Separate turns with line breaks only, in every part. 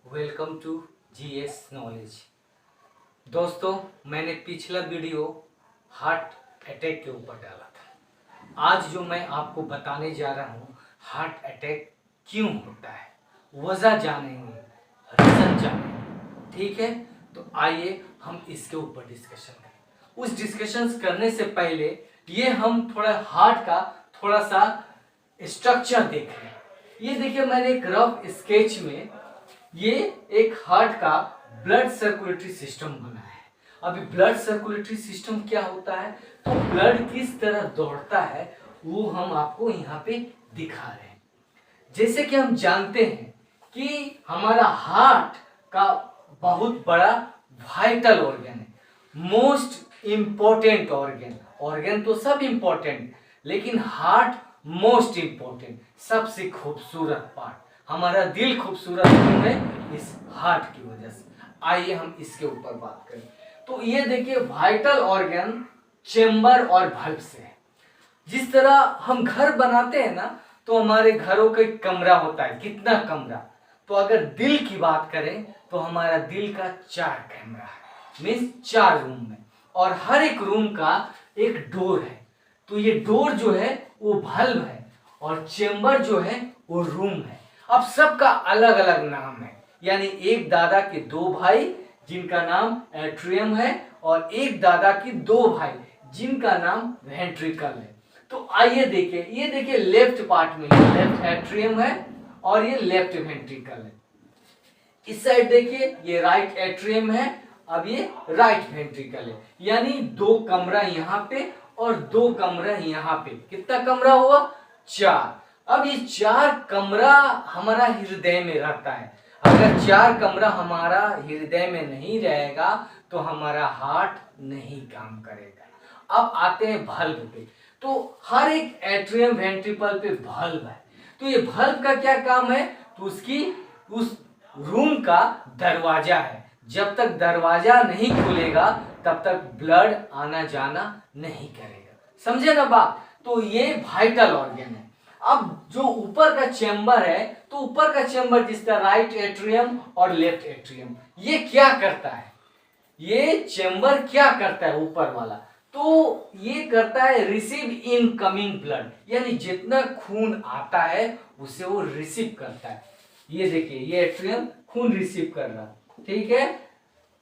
Welcome to GS knowledge. दोस्तों, मैंने पिछला वीडियो हार्ट अटैक के ऊपर डाला था। आज जो मैं आपको बताने जा रहा हूँ, हार्ट अटैक क्यों होता है, वजह जानेंगे, रीजन जानेंगे। ठीक है, तो आइए हम इसके ऊपर डिस्कशन करें। उस डिस्कशन करने से पहले ये हम थोड़ा हार्ट का थोड़ा सा स्ट्रक्चर देख लें। ये देखिए, मैंने एक रफ स्केच में ये एक हार्ट का ब्लड सर्कुलेटरी सिस्टम बना है। अभी ब्लड सर्कुलेटरी सिस्टम क्या होता है, तो ब्लड किस तरह दौड़ता है वो हम आपको यहाँ पे दिखा रहे हैं। जैसे कि हम जानते हैं कि हमारा हार्ट का बहुत बड़ा वाइटल ऑर्गन है, मोस्ट इंपॉर्टेंट ऑर्गन तो सब इंपॉर्टेंट, लेकिन हार्ट मोस्ट इंपॉर्टेंट, सबसे खूबसूरत पार्ट। हमारा दिल खूबसूरत क्यों है, इस हार्ट की वजह से। आइए हम इसके ऊपर बात करें। तो ये देखिए, वाइटल ऑर्गन चेंबर और वाल्व से है। जिस तरह हम घर बनाते हैं ना, तो हमारे घरों का एक कमरा होता है। कितना कमरा, तो अगर दिल की बात करें तो हमारा दिल का 4 कमरा है, मीन्स 4 रूम है, और हर एक रूम का एक डोर है। तो ये डोर जो है वो वाल्व है, और चेंबर जो है वो रूम है। अब सबका अलग अलग नाम है, यानी एक दादा के 2 भाई जिनका नाम एट्रियम है, और एक दादा की 2 भाई जिनका नाम वेंट्रिकल है। तो आइए देखिए, ये देखिए लेफ्ट पार्ट में लेफ्ट एट्रियम है और ये लेफ्ट वेंट्रिकल है। इस साइड देखिए, ये राइट एट्रियम है, अब ये राइट वेंट्रिकल है। यानी 2 कमरा यहाँ पे और 2 कमरा यहाँ पे। कितना कमरा हुआ, 4। अब ये 4 कमरा हमारा हृदय में रहता है। अगर 4 कमरा हमारा हृदय में नहीं रहेगा तो हमारा हार्ट नहीं काम करेगा। अब आते हैं वाल्व पे। तो हर एक एट्रियम वेंट्रिकल पे वाल्व है। तो ये वाल्व का क्या काम है, तो उसकी उस रूम का दरवाजा है। जब तक दरवाजा नहीं खुलेगा तब तक ब्लड आना जाना नहीं करेगा। समझे ना बात। तो ये वाइटल ऑर्गन है। अब जो ऊपर का चेंबर है, तो ऊपर का चेंबर जिसका राइट एट्रियम और लेफ्ट एट्रियम, ये क्या करता है, ये चेंबर क्या करता है ऊपर वाला, तो ये करता है रिसीव इनकमिंग ब्लड, यानी जितना खून आता है उसे वो रिसीव करता है। ये देखिए, ये एट्रियम खून रिसीव कर रहा है, ठीक है,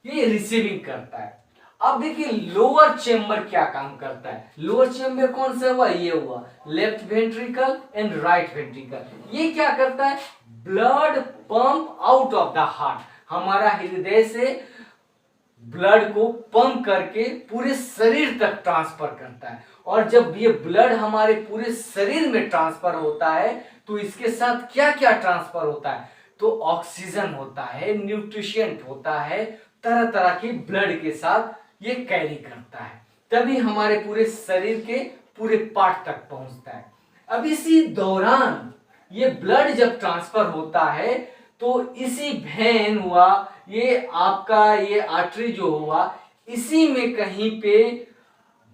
ये रिसीविंग करता है। अब देखिए लोअर चेंबर क्या काम करता है। लोअर चेंबर कौन सा हुआ, ये हुआ left ventricle and right ventricle. ये क्या करता है, blood pump out of the heart, हमारा हृदय से ब्लड को पंप करके पूरे शरीर तक ट्रांसफर करता है। और जब ये ब्लड हमारे पूरे शरीर में ट्रांसफर होता है तो इसके साथ क्या क्या ट्रांसफर होता है, तो ऑक्सीजन होता है, न्यूट्रिशेंट होता है, तरह तरह की ब्लड के साथ ये कैरी करता है, तभी हमारे पूरे शरीर के पूरे पार्ट तक पहुंचता है। अब इसी दौरान ये ब्लड जब ट्रांसफर होता है तो इसी वेन हुआ, ये आपका ये आर्टरी जो हुआ, इसी में कहीं पे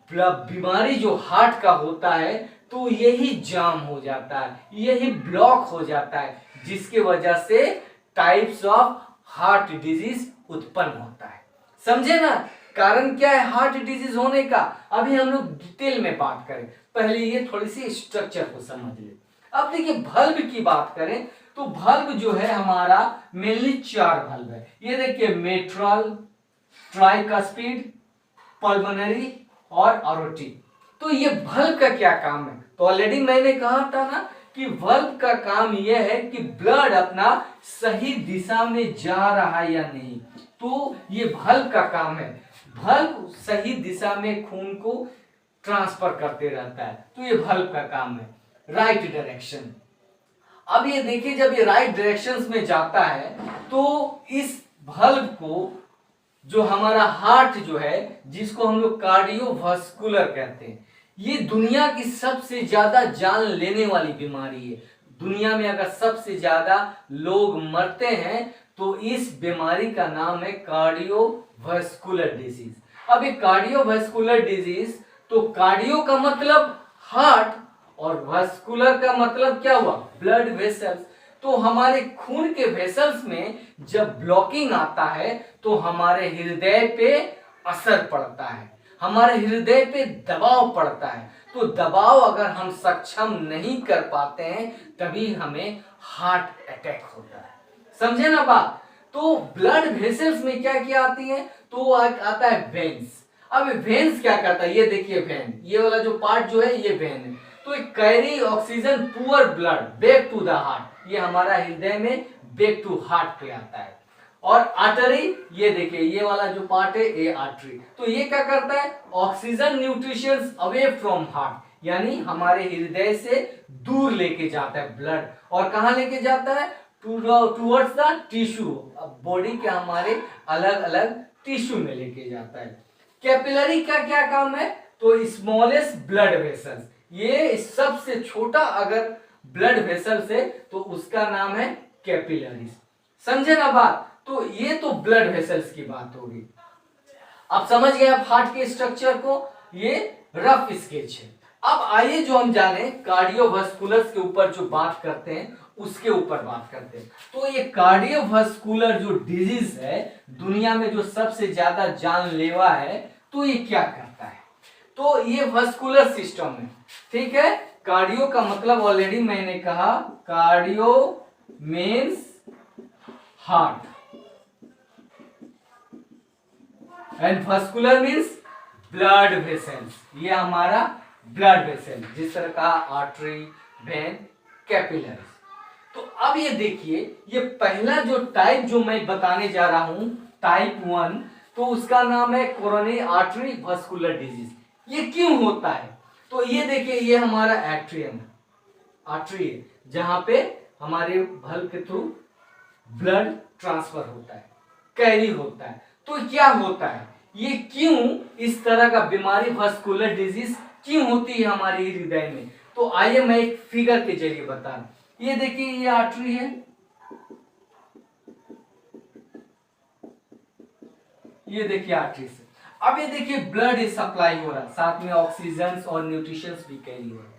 बीमारी जो हार्ट का होता है तो यही जाम हो जाता है, यही ब्लॉक हो जाता है, जिसके वजह से टाइप्स ऑफ हार्ट डिजीज उत्पन्न होता है। समझे ना, कारण क्या है हार्ट डिजीज होने का, अभी हम लोग डिटेल में बात करें। पहले ये थोड़ी सी स्ट्रक्चर को समझ ले। अब देखिए वाल्व की बात करें तो वाल्व जो है हमारा मेनली 4 वाल्व है। ये देखिए मेट्रल, ट्राइकस्पिड, पल्मोनरी और एरोटिक। तो ये वाल्व का क्या काम है, तो ऑलरेडी मैंने कहा था ना कि वाल्व का काम यह है कि ब्लड अपना सही दिशा में जा रहा है या नहीं, तो ये वाल्व का काम है। वाल्व सही दिशा में खून को ट्रांसफर करते रहता है, तो ये वाल्व का काम है। राइट डायरेक्शन, अब ये देखिए जब ये राइट डायरेक्शंस में जाता है तो इस वाल्व को जो हमारा हार्ट जो है, जिसको हम लोग कार्डियोवास्कुलर कहते हैं, ये दुनिया की सबसे ज्यादा जान लेने वाली बीमारी है। दुनिया में अगर सबसे ज्यादा लोग मरते हैं तो इस बीमारी का नाम है कार्डियोवास्कुलर डिजीज। अब ये कार्डियोवास्कुलर डिजीज, तो कार्डियो का मतलब हार्ट और वास्कुलर का मतलब क्या हुआ, ब्लड वेसल्स। तो हमारे खून के वेसल्स में जब ब्लॉकिंग आता है तो हमारे हृदय पे असर पड़ता है, हमारे हृदय पे दबाव पड़ता है। तो दबाव अगर हम सक्षम नहीं कर पाते हैं तभी हमें हार्ट अटैक होता है। समझे ना बात? तो ब्लड वेसल्स में क्या क्या आती है? तो आता है वेन्स। अब वेन्स क्या करता है? ये देखिए वेन, ये वाला जो पार्ट जो है ये वेन है। तो एक carry oxygen poor blood back to the heart, ये हमारा हृदय में बैक टू हार्ट पे आता है। और आर्टरी, ये देखिए ये वाला जो पार्ट है ये आर्टरी, तो ये क्या करता है? Oxygen nutritions away from heart, यानी हमारे हृदय से दूर लेके जाता है ब्लड। और कहां लेके जाता है? टूवर्ड्स द टिश्यू, बॉडी के हमारे अलग अलग टिश्यू में लेके जाता है। कैपिलरी का क्या काम है? तो स्मॉलेस्ट ब्लड वेसल्स, ये सबसे छोटा अगर ब्लड वेसल्स है तो उसका नाम है कैपिलरीज। समझे ना बात? तो ये तो ब्लड वेसल्स की बात होगी। अब समझ गए आप हार्ट के स्ट्रक्चर को? ये रफ स्केच है। अब आइए जो हम जाने कार्डियोवास्कुलर के ऊपर जो बात करते हैं उसके ऊपर बात करते हैं। तो ये कार्डियोवास्कुलर जो डिजीज है दुनिया में जो सबसे ज्यादा जानलेवा है, तो ये क्या करता है? तो ये वास्कुलर सिस्टम है, ठीक है। कार्डियो का मतलब ऑलरेडी मैंने कहा, cardio means heart and vascular means blood vessels. ये हमारा ब्लड वेसल, जिस तरह का आर्टरी, वेन, कैपिलरीज। तो अब ये देखिए, ये पहला जो टाइप जो मैं बताने जा रहा हूं टाइप 1, तो उसका नाम है कोरोनरी आर्टरी वास्कुलर डिजीज। ये क्यों होता है? तो ये देखिए ये हमारा एट्रियम आर्टरी है जहां पे हमारे भल के थ्रू ब्लड ट्रांसफर होता है, कैरी होता है। तो क्या होता है? ये क्यों इस तरह का बीमारी वास्कुलर डिजीज क्यों होती है हमारे हृदय में? तो आइए मैं एक फिगर के जरिए बता रहा हूं। ये देखिए ये आर्टरी है, ये देखिए आर्टरी से अब ये देखिए ब्लड सप्लाई हो रहा है, साथ में ऑक्सीजन और न्यूट्रिशंस भी कैरी हो रहा है।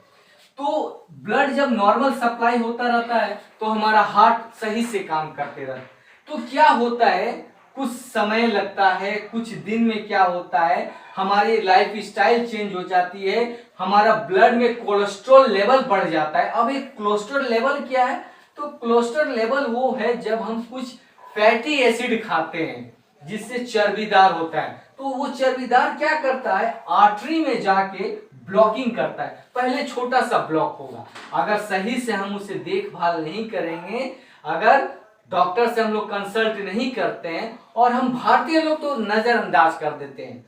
तो ब्लड जब नॉर्मल सप्लाई होता रहता है तो हमारा हार्ट सही से काम करते रहता है। तो क्या होता है, कुछ समय लगता है, कुछ दिन में क्या होता है, हमारी लाइफ स्टाइल चेंज हो जाती है, हमारा ब्लड में कोलेस्ट्रॉल लेवल बढ़ जाता है। अब एक कोलेस्ट्रॉल लेवल क्या है? तो कोलेस्ट्रॉल लेवल वो है जब हम कुछ फैटी एसिड खाते हैं जिससे चर्बीदार होता है, तो वो चर्बीदार क्या करता है? आर्टरी में जाके ब्लॉकिंग करता है। पहले छोटा सा ब्लॉक होगा, अगर सही से हम उसे देखभाल नहीं करेंगे, अगर डॉक्टर से हम लोग कंसल्ट नहीं करते हैं, और हम भारतीय लोग तो नजरअंदाज कर देते हैं,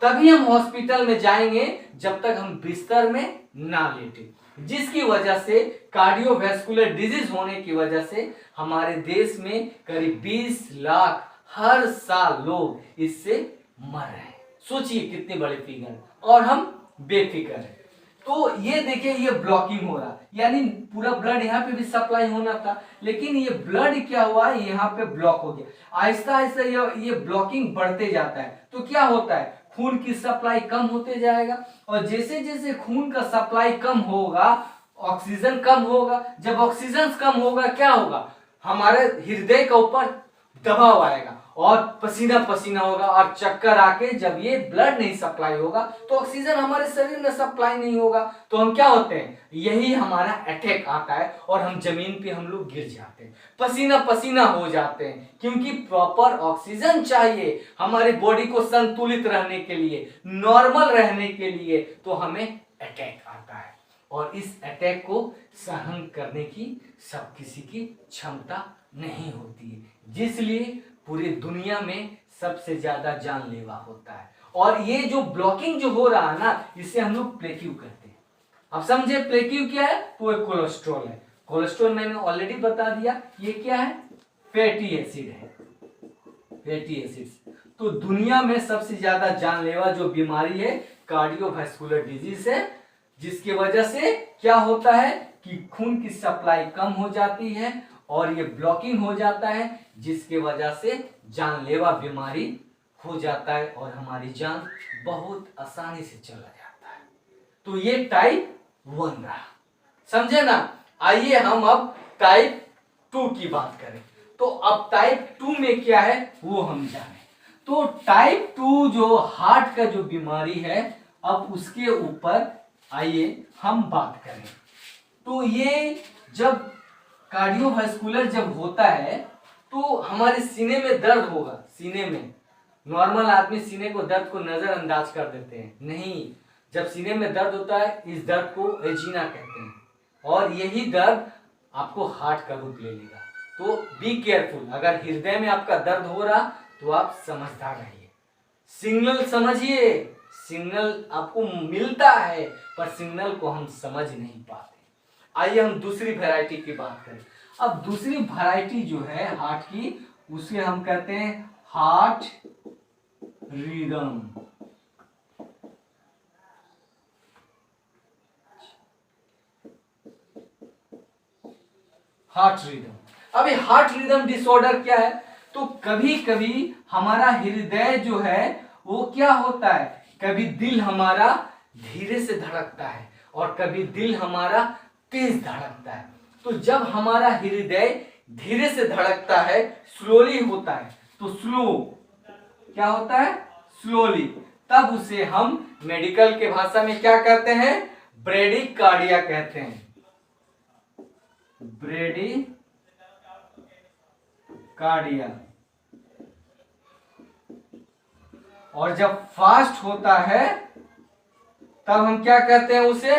तभी हम हॉस्पिटल में जाएंगे जब तक हम बिस्तर में ना लेटे। जिसकी वजह से कार्डियोवास्कुलर डिजीज होने की वजह से हमारे देश में करीब 20 लाख हर साल लोग इससे मर रहे हैं। सोचिए कितने बड़े फिगर, और हम बेफिक्र है। तो ये देखिए ये ब्लॉकिंग हो रहा, यानी पूरा ब्लड यहाँ पे भी सप्लाई होना था, लेकिन ये ब्लड क्या हुआ, यहाँ पे ब्लॉक हो गया। आहिस्ता आहिस्ता ये ब्लॉकिंग बढ़ते जाता है। तो क्या होता है, खून की सप्लाई कम होते जाएगा, और जैसे जैसे खून का सप्लाई कम होगा ऑक्सीजन कम होगा। जब ऑक्सीजन कम होगा क्या होगा, हमारे हृदय के ऊपर दबाव आएगा और पसीना पसीना होगा, और चक्कर आके जब ये ब्लड नहीं सप्लाई होगा तो ऑक्सीजन हमारे शरीर में सप्लाई नहीं होगा, तो हम क्या होते हैं, यही हमारा अटैक आता है और हम जमीन पे हम लोग गिर जाते हैं, पसीना पसीना हो जाते हैं, क्योंकि प्रॉपर ऑक्सीजन चाहिए हमारी बॉडी को संतुलित रहने के लिए, नॉर्मल रहने के लिए। तो हमें अटैक आता है, और इस अटैक को सहन करने की सब किसी की क्षमता नहीं होती है, जिसलिए पूरी दुनिया में सबसे ज्यादा जानलेवा होता है। और ये जो ब्लॉकिंग जो हो रहा है ना, इसे हम लोग प्लेक्यू कहते हैं। अब समझे प्लेक्यू क्या है? तो ये कोलेस्ट्रॉल है। कोलेस्ट्रॉल मैंने ऑलरेडी बता दिया, ये क्या है? फैटी एसिड है, फैटी एसिड्स। तो दुनिया में सबसे ज्यादा जानलेवा जो बीमारी है कार्डियोवास्कुलर डिजीज है, जिसकी वजह से क्या होता है कि खून की सप्लाई कम हो जाती है और ये ब्लॉकिंग हो जाता है, जिसके वजह से जानलेवा बीमारी हो जाता है और हमारी जान बहुत आसानी से चला जाता है। तो ये टाइप 1 रहा, समझे ना। आइए हम अब टाइप टू की बात करें तो अब टाइप 2 में क्या है वो हम जाने। तो टाइप 2 जो हार्ट का जो बीमारी है, अब उसके ऊपर आइए हम बात करें। तो ये जब कार्डियोवास्कुलर जब होता है तो हमारे सीने में दर्द होगा। सीने में नॉर्मल आदमी सीने को दर्द को नजरअंदाज कर देते हैं, नहीं, जब सीने में दर्द होता है इस दर्द को एजीना कहते हैं और यही दर्द आपको हार्ट का रूप ले लेगा। तो बी केयरफुल, अगर हृदय में आपका दर्द हो रहा तो आप समझदार रहिए। सिग्नल समझिए, सिग्नल आपको मिलता है पर सिग्नल को हम समझ नहीं पाते। आइए हम दूसरी वैरायटी की बात करें। अब दूसरी वैरायटी जो है हार्ट की, उसे हम कहते हैं हार्ट रिदम। Heart rhythm. अब ये हार्ट रिदम डिसऑर्डर क्या है? तो कभी कभी हमारा हृदय जो है वो क्या होता है, कभी दिल हमारा धीरे से धड़कता है और कभी दिल हमारा तेज धड़कता है। तो जब हमारा हृदय धीरे से धड़कता है, स्लोली होता है, तो स्लो क्या होता है, स्लोली, तब उसे हम मेडिकल के भाषा में क्या कहते हैं, ब्रेडिकार्डिया कहते हैं। ब्रेडिकार्डिया। और जब फास्ट होता है तब हम क्या कहते हैं उसे,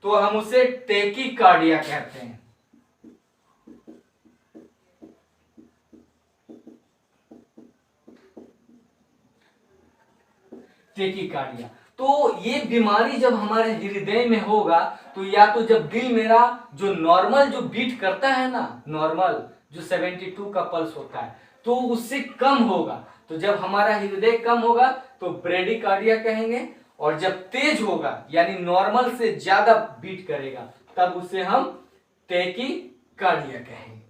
तो हम उसे टेकीकार्डिया कहते हैं। टेकीकार्डिया। तो ये बीमारी जब हमारे हृदय में होगा तो या तो जब दिल मेरा जो नॉर्मल जो बीट करता है ना, नॉर्मल जो 72 का पल्स होता है, तो उससे कम होगा। तो जब हमारा हृदय कम होगा तो ब्रेडिकार्डिया कहेंगे, और जब तेज होगा यानी नॉर्मल से ज्यादा बीट करेगा तब उसे हम टेकीकार्डिया कहेंगे।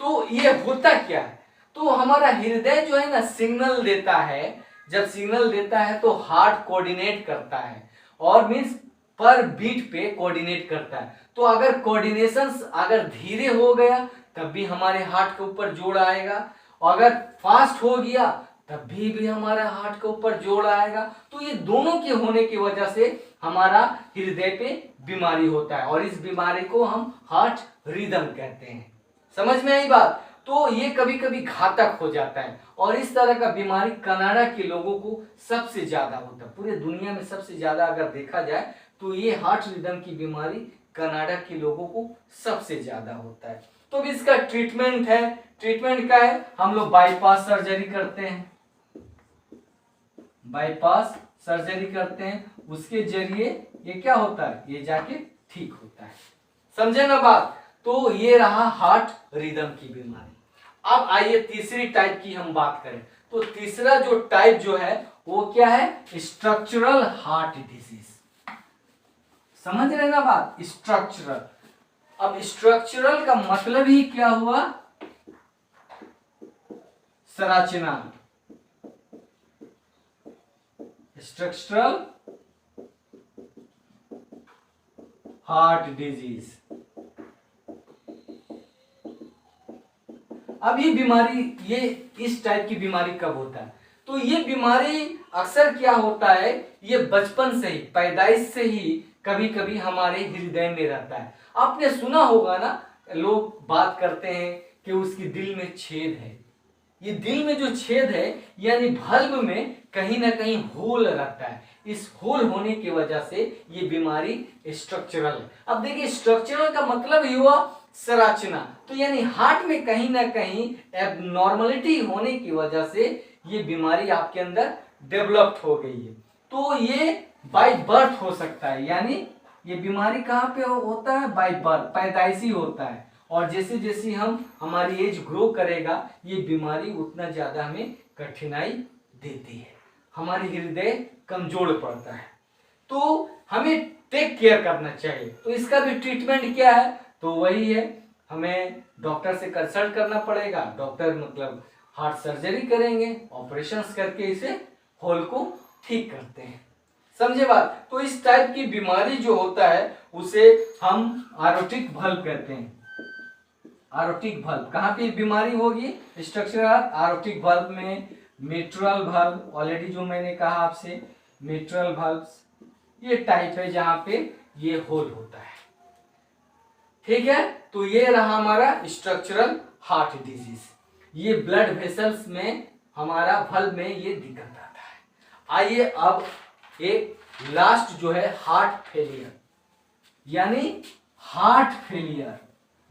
तो ये होता क्या है, तो हमारा हृदय जो है ना सिग्नल देता है, जब सिग्नल देता है तो हार्ट कोऑर्डिनेट करता है और मींस पर बीट पे कोऑर्डिनेट करता है। तो अगर कोऑर्डिनेशन अगर धीरे हो गया तब भी हमारे हार्ट के ऊपर जोड़ आएगा, और अगर फास्ट हो गया तब भी हमारा हार्ट के ऊपर जोड़ आएगा। तो ये दोनों के होने की वजह से हमारा हृदय पे बीमारी होता है और इस बीमारी को हम हार्ट रिदम कहते हैं। समझ में आई बात? तो ये कभी कभी घातक हो जाता है और इस तरह का बीमारी कनाडा के लोगों को सबसे ज्यादा होता है। पूरे दुनिया में सबसे ज्यादा अगर देखा जाए तो ये हार्ट रिदम की बीमारी कनाडा के लोगों को सबसे ज्यादा होता है। तो इसका ट्रीटमेंट है, ट्रीटमेंट क्या है, हम लोग बाईपास सर्जरी करते हैं, बाईपास सर्जरी करते हैं, उसके जरिए ये क्या होता है, ये जाके ठीक होता है। समझे ना बात? तो ये रहा हार्ट रिदम की बीमारी। अब आइए तीसरी टाइप की हम बात करें। तो तीसरा जो टाइप जो है वो क्या है, स्ट्रक्चरल हार्ट डिजीज। समझ रहे ना बात, स्ट्रक्चरल। अब स्ट्रक्चरल का मतलब ही क्या हुआ, संरचना। Structural heart disease. अब ये बीमारी, ये इस टाइप की बीमारी कब होता है, तो ये बीमारी अक्सर क्या होता है, ये बचपन से ही, पैदाइश से ही कभी कभी हमारे हृदय में रहता है। आपने सुना होगा ना, लोग बात करते हैं कि उसकी दिल में छेद है। ये दिल में जो छेद है यानी बल्ब में कहीं ना कहीं होल रहता है, इस होल होने की वजह से ये बीमारी स्ट्रक्चरल है। अब देखिए स्ट्रक्चरल का मतलब ही हुआ संरचना, तो यानी हार्ट में कहीं ना कहीं एबनॉर्मलिटी होने की वजह से ये बीमारी आपके अंदर डेवलप्ड हो गई है। तो ये बाय बर्थ हो सकता है, यानी ये बीमारी कहाँ पे होता है, बाय बर्थ, पैदाइशी होता है। और जैसे जैसे हम हमारी एज ग्रो करेगा ये बीमारी उतना ज्यादा हमें कठिनाई देती है, हमारी हृदय कमजोर पड़ता है। तो हमें टेक केयर करना चाहिए। तो इसका भी ट्रीटमेंट क्या है, तो वही है, हमें डॉक्टर से कंसल्ट करना पड़ेगा। डॉक्टर मतलब हार्ट सर्जरी करेंगे, ऑपरेशंस करके इसे होल को ठीक करते हैं। समझे बात? तो इस टाइप की बीमारी जो होता है उसे हम एरोटिक वाल्व कहते हैं, आरोटिक वाल्व, कहाँ पे बीमारी होगी? स्ट्रक्चरल आरोटिक वाल्व में मिट्रल वाल्व, ऑलरेडी जो मैंने कहा आपसे मिट्रल वाल्व्स, ये टाइप है जहां पे ये होल होता है। ठीक है, तो ये रहा हमारा स्ट्रक्चरल हार्ट डिजीज। ये ब्लड वेसल्स में हमारा वाल्व में ये दिक्कत आता है। आइए अब एक लास्ट जो है हार्ट फेलियर, यानी हार्ट फेलियर,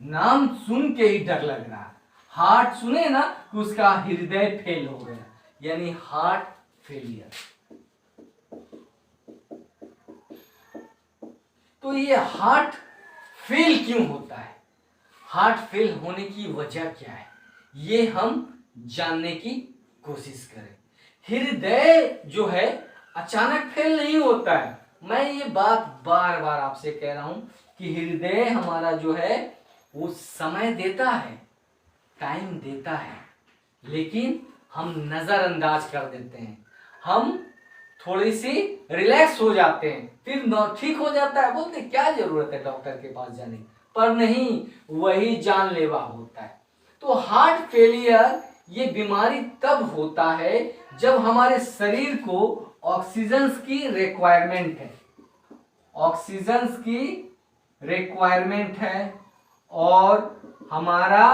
नाम सुन के ही डर लग रहा है। हार्ट सुने ना कि उसका हृदय फेल हो गया, यानी हार्ट फेलियर। तो ये हार्ट फेल क्यों होता है? हार्ट फेल होने की वजह क्या है, ये हम जानने की कोशिश करें। हृदय जो है अचानक फेल नहीं होता है। मैं ये बात बार बार आपसे कह रहा हूं कि हृदय हमारा जो है वो समय देता है, टाइम देता है, लेकिन हम नजरअंदाज कर देते हैं। हम थोड़ी सी रिलैक्स हो जाते हैं, फिर ठीक हो जाता है, बोलते क्या जरूरत है डॉक्टर के पास जाने की, पर नहीं, वही जानलेवा होता है। तो हार्ट फेलियर ये बीमारी तब होता है जब हमारे शरीर को ऑक्सीजन की रिक्वायरमेंट है, ऑक्सीजन की रिक्वायरमेंट है, और हमारा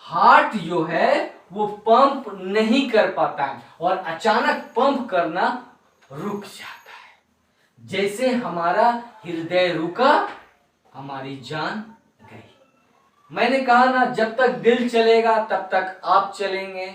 हार्ट जो है वो पंप नहीं कर पाता है और अचानक पंप करना रुक जाता है। जैसे हमारा हृदय रुका, हमारी जान गई। मैंने कहा ना, जब तक दिल चलेगा तब तक आप चलेंगे,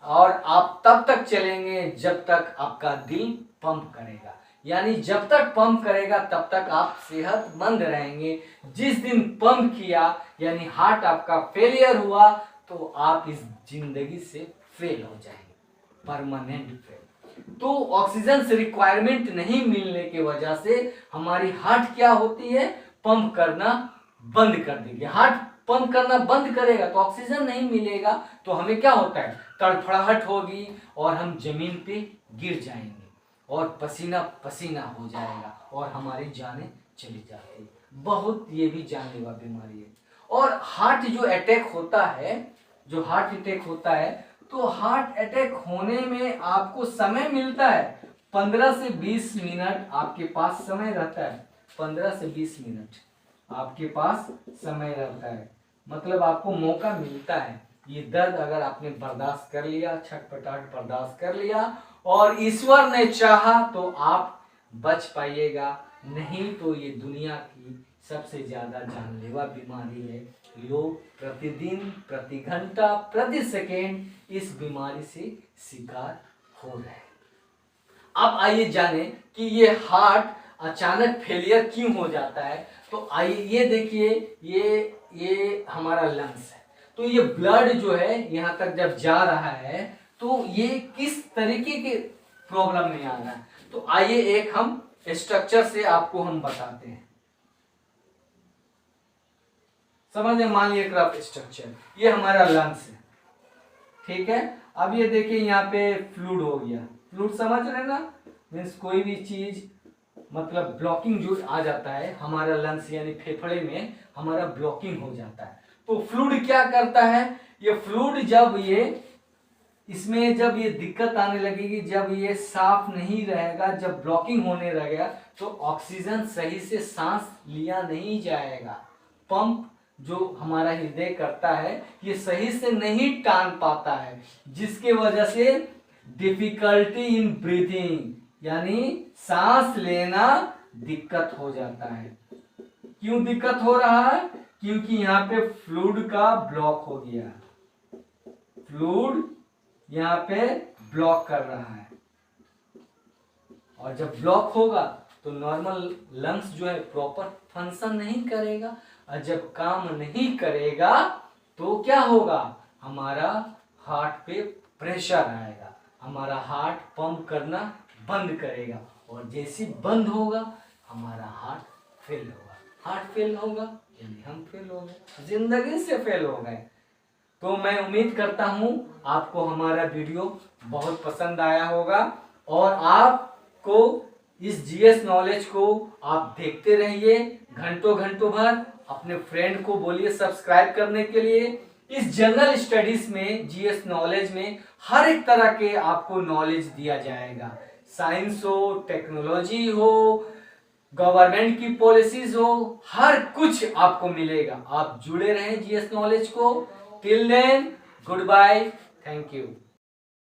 और आप तब तक चलेंगे जब तक आपका दिल पंप करेगा। यानी जब तक पंप करेगा तब तक आप सेहतमंद रहेंगे। जिस दिन पंप किया यानी हार्ट आपका फेलियर हुआ, तो आप इस जिंदगी से फेल हो जाएंगे, परमानेंट फेल। तो ऑक्सीजन से रिक्वायरमेंट नहीं मिलने की वजह से हमारी हार्ट क्या होती है, पंप करना बंद कर देगी। हार्ट पंप करना बंद करेगा तो ऑक्सीजन नहीं मिलेगा, तो हमें क्या होता है, तड़फड़ाहट होगी और हम जमीन पे गिर जाएंगे और पसीना पसीना हो जाएगा और हमारी जानें चली जाती है। बहुत ये भी जानलेवा बीमारी है। और हार्ट जो अटैक होता है, जो हार्ट अटैक होता है, तो हार्ट अटैक होने में आपको समय मिलता है 15 से 20 मिनट आपके पास समय रहता है। 15 से 20 मिनट आपके पास समय रहता है, मतलब आपको मौका मिलता है। ये दर्द अगर आपने बर्दाश्त कर लिया, छटपटाहट बर्दाश्त कर लिया, और ईश्वर ने चाहा तो आप बच पाइएगा, नहीं तो ये दुनिया की सबसे ज्यादा जानलेवा बीमारी है। लोग प्रतिदिन, प्रति घंटा, प्रति सेकेंड इस बीमारी से शिकार हो रहे हैं। अब आइए जाने कि ये हार्ट अचानक फेलियर क्यों हो जाता है। तो आइए ये देखिए, ये हमारा लंग्स है। तो ये ब्लड जो है यहाँ तक जब जा रहा है तो ये किस तरीके के प्रॉब्लम में आ रहा है। तो आइए एक हम स्ट्रक्चर से आपको हम बताते हैं, समझ में। मान लिया रफ स्ट्रक्चर, ये हमारा लंग्स है, ठीक है। अब ये देखिए यहाँ पे फ्लूइड हो गया, फ्लूइड समझ रहे ना, मीन्स कोई भी चीज मतलब ब्लॉकिंग जो आ जाता है हमारा लंग्स यानी फेफड़े में, हमारा ब्लॉकिंग हो जाता है। तो फ्लूइड क्या करता है, ये फ्लूइड जब ये इसमें जब ये दिक्कत आने लगेगी, जब ये साफ नहीं रहेगा, जब ब्लॉकिंग होने लगेगा, तो ऑक्सीजन सही से सांस लिया नहीं जाएगा। पंप जो हमारा हृदय करता है ये सही से नहीं टान पाता है, जिसके वजह से डिफिकल्टी इन ब्रीथिंग यानी सांस लेना दिक्कत हो जाता है। क्यों दिक्कत हो रहा है, क्योंकि यहाँ पे फ्लूइड का ब्लॉक हो गया, फ्लूइड यहाँ पे ब्लॉक कर रहा है, और जब ब्लॉक होगा तो नॉर्मल लंग्स जो है प्रॉपर फंक्शन नहीं करेगा, और जब काम नहीं करेगा तो क्या होगा, हमारा हार्ट पे प्रेशर आएगा, हमारा हार्ट पंप करना बंद करेगा, और जैसे बंद होगा हमारा हार्ट फेल होगा। हार्ट फेल होगा यानी हम फेल हो गए, जिंदगी से फेल हो गए। तो मैं उम्मीद करता हूं आपको हमारा वीडियो बहुत पसंद आया होगा, और आपको इस जीएस नॉलेज को आप देखते रहिए घंटों घंटों भर, अपने फ्रेंड को बोलिए सब्सक्राइब करने के लिए। इस जनरल स्टडीज में, जीएस नॉलेज में हर एक तरह के आपको नॉलेज दिया जाएगा। साइंस हो, टेक्नोलॉजी हो, गवर्नमेंट की पॉलिसीज हो, हर कुछ आपको मिलेगा। आप जुड़े रहें जीएस नॉलेज को। Till then, goodbye, thank you.